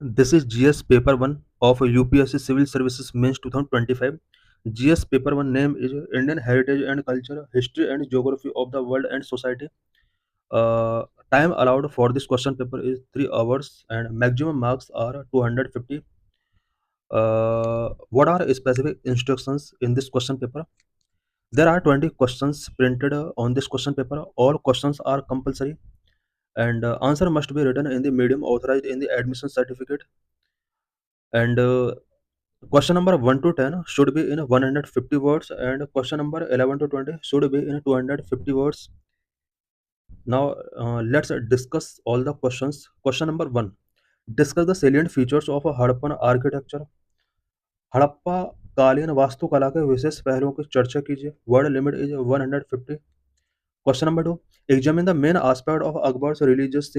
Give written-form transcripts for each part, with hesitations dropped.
This is GS Paper 1 of UPSC Civil Services Mains 2025. GS Paper 1 name is Indian Heritage and Culture, History and Geography of the World and Society. Uh, Time allowed for this question paper is 3 hours and maximum marks are 250. What are specific instructions in this question paper? There are 20 questions printed on this question paper. All questions are compulsory and answer must be written in the medium authorized in the admission certificate. And question number 1 to 10 should be in 150 words and question number 11 to 20 should be in 250 words. Now let's discuss all the questions. Question number 1. Discuss the salient features of a Harappan architecture. Harappa कालीन वास्तुकला के विशेष पहलुओं की चर्चा कीजिए. Word limit is 150. Question number 2. Examine the main aspect of Akbar's religious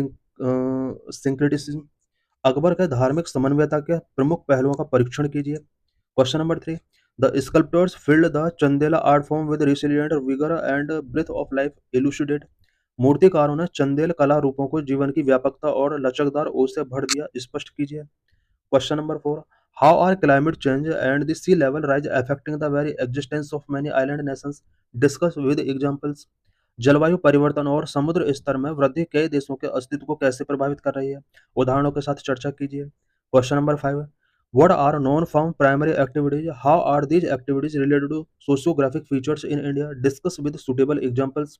syncretism. Akbar के धार्मिक समन्वयता के प्रमुख पहलुओं का परीक्षण कीजिए. Question number 3. The sculptors filled the Chandela art form with resilient vigor and breath of life. Elucidate. मूर्तिकारों ने चंदेल कला रूपों को जीवन की व्यापकता और लचकदार ओर से भर दिया. स्पष्ट कीजिए. Question number 4. How are climate change and the sea level rise affecting the very existence of many island nations? Discuss with examples. जलवायु परिवर्तन और समुद्र स्तर में वृद्धि कई देशों के अस्तित्व को कैसे प्रभावित कर रही है? उदाहरणों के साथ चर्चा कीजिए. Question number 5. What are known from primary activities? How are these activities related to sociographic features in India? Discuss with suitable examples.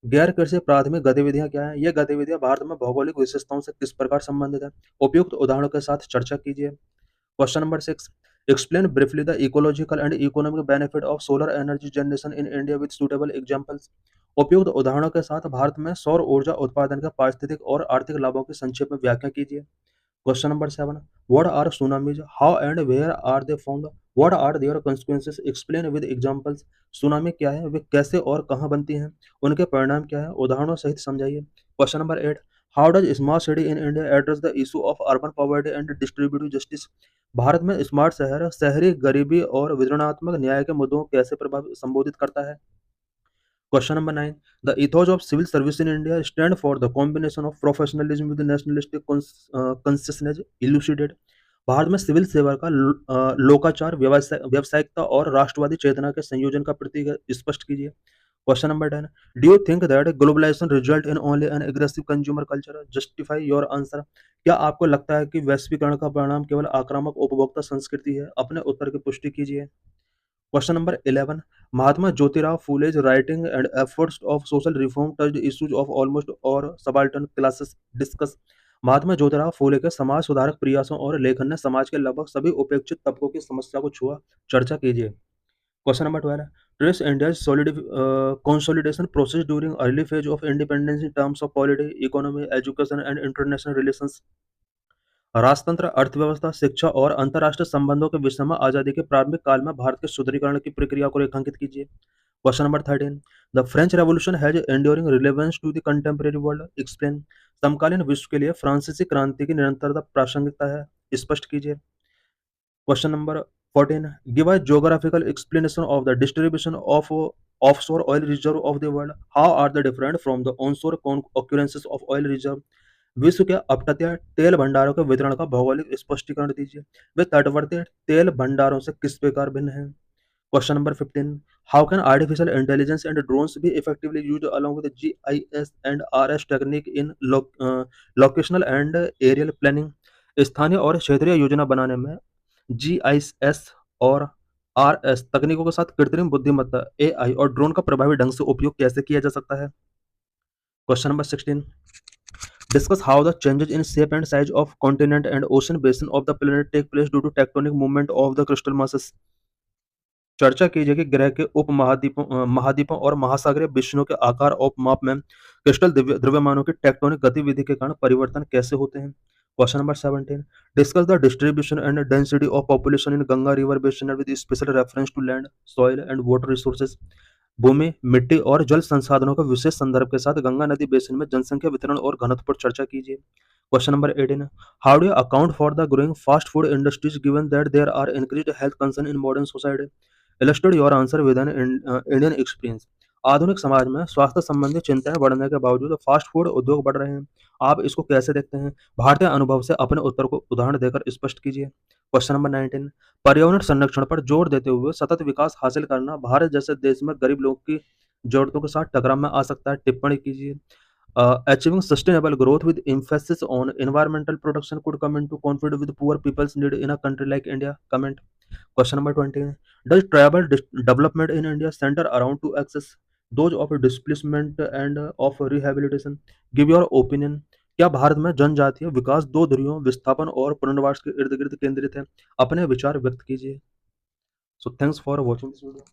गैर कृषि प्राथमिक गतिविधियां क्या हैं? ये गतिविधियां भारत में भौगोलिक विशेषताओं से किस प्रकार संबंधित है? उपयुक्त उदाहरणों के साथ चर्चा कीजिए. Question number 6. Explain briefly the ecological and economic benefit of solar energy generation in India with suitable examples. उपयुक्त उदाहरणों के साथ भारत में सौर ऊर्जा उत्पादन के पारिस्थितिक और आर्थिक लाभों की संक्षेप में व्याख्या कीजिए. Question number 7. What are tsunamis? How and where are they formed? What are their consequences? Explain with examples. Tsunami क्या है, वे कैसे और कहाँ बनती हैं, उनके परिणाम क्या है, उदाहरणों सहित समझाइए. Question number 8. How does smart city in India address the issue of urban poverty and distributive justice? Bharat में स्मार्ट शहर शहरी गरीबी और वितरणात्मक न्याय के मुद्दों को कैसे संबोधित करता है. Question number 9. The ethos of civil service in India stand for the combination of professionalism with nationalistic consciousness. Elucidate. Bharat में सिविल सेवा का लोकाचार, व्यावसायिकता और राष्ट्रवादी चेतना के संयोजन का प्रतीक है. स्पष्ट कीजिए. Question number 10. Do you think that globalization result in only an aggressive consumer culture? Justify your answer. क्या आपको लगता है कि वैश्वीकरण का परिणाम केवल आक्रामक उपभोक्ता संस्कृति है? अपने उत्तर की पुष्टि कीजिए. Question number 11. Mahatma Jyotirao Phule's writing and efforts of social reform touched issues of almost or subaltern classes. Discuss. Mahatma Jyotirao Phule के समाज सुधारक प्रयासों और लेखन ने समाज के लगभग सभी उपेक्षित तबकों की समस्या को छुआ. चर्चा कीजिए. Question number 12. Trace India's consolidation process during early phase of independence in terms of polity, economy, education and international relations. राजतंत्र, अर्थव्यवस्था, शिक्षा और अंतर्राष्ट्रीय संबंधों के विषय में आजादी के प्रारंभिक काल में भारत के सुदृढ़ीकरण की प्रक्रिया को रेखांकित कीजिए. Question number 13. The French revolution has enduring relevance to the contemporary world. Explain. समकालीन विश्व के लिए फ्रांसीसी क्रांति की निरंतरता प्रासंगिकता है. स्पष्ट कीजिए. Question number 14. Give a geographical explanation of the distribution of offshore oil reserve of the world. How are they different from the onshore occurrences of oil reserve? विश्व के अपतटीय तेल भंडारों के वितरण का भौगोलिक स्पष्टीकरण दीजिए. वे तटवर्ती तेल भंडारों से किस प्रकार भिन्न हैं. Question number 15. How can artificial intelligence and drones be effectively used along with GIS and RS technique in locational and areal planning. स्थानीय और क्षेत्रीय योजना बनाने में जीआईएस और आरएस तकनीकों के साथ कृत्रिम बुद्धिमत्ता एआई और ड्रोन का प्रभावी ढंग से उपयोग कैसे किया जा सकता है. Question number 16. Discuss how the changes in shape and size of continent and ocean basin of the planet take place due to tectonic movement of the crystal masses. चर्चा कीजिए कि ग्रह के महाद्वीपों और महासागरीय विषयों के आकार और माप में क्रिस्टल द्रव्यमानों की टेक्टोनिक गतिविधि के कारण परिवर्तन कैसे होते हैं. Question number 17. Discuss the distribution and density of population in Ganga river basin with special reference to land, soil and water resources. भूमि, मिट्टी और जल संसाधनों के विशेष संदर्भ के साथ गंगा नदी बेसिन में जनसंख्या वितरण और घनत्व पर चर्चा कीजिए. Question number 18. How do you account for the growing fast food industries given that there are increased health concern in modern society? Illustrate your answer with an Indian experience. आधुनिक समाज में स्वास्थ्य संबंधी चिंताएं बढ़ने के बावजूद फास्ट फूड उद्योग बढ़ रहे हैं। आप इसको कैसे देखते हैं? भारतीय अनुभव से अपने उत्तर को उदाहरण देकर स्पष्ट कीजिए। क्वेश्चन नंबर 19, पर्यावरण संरक्षण पर जोर देते हुए सतत विकास हासिल करना भारत जैसे देश में गरीब लोगों की जरूरतों के साथ टकराव में आ सकता है। टिप्पणी कीजिए। Achieving sustainable growth with emphasis on environmental protection could come into conflict with poor people's need in a country like India. Comment. Question number 20. Does tribal development in India center around to access those of displacement and of rehabilitation? Give your opinion. क्या भारत में जनजातीय विकास दो ध्रुवों विस्थापन और पुनर्वास के इर्द गिर्द केंद्रित है? अपने विचार व्यक्त कीजिए। So thanks for watching this video.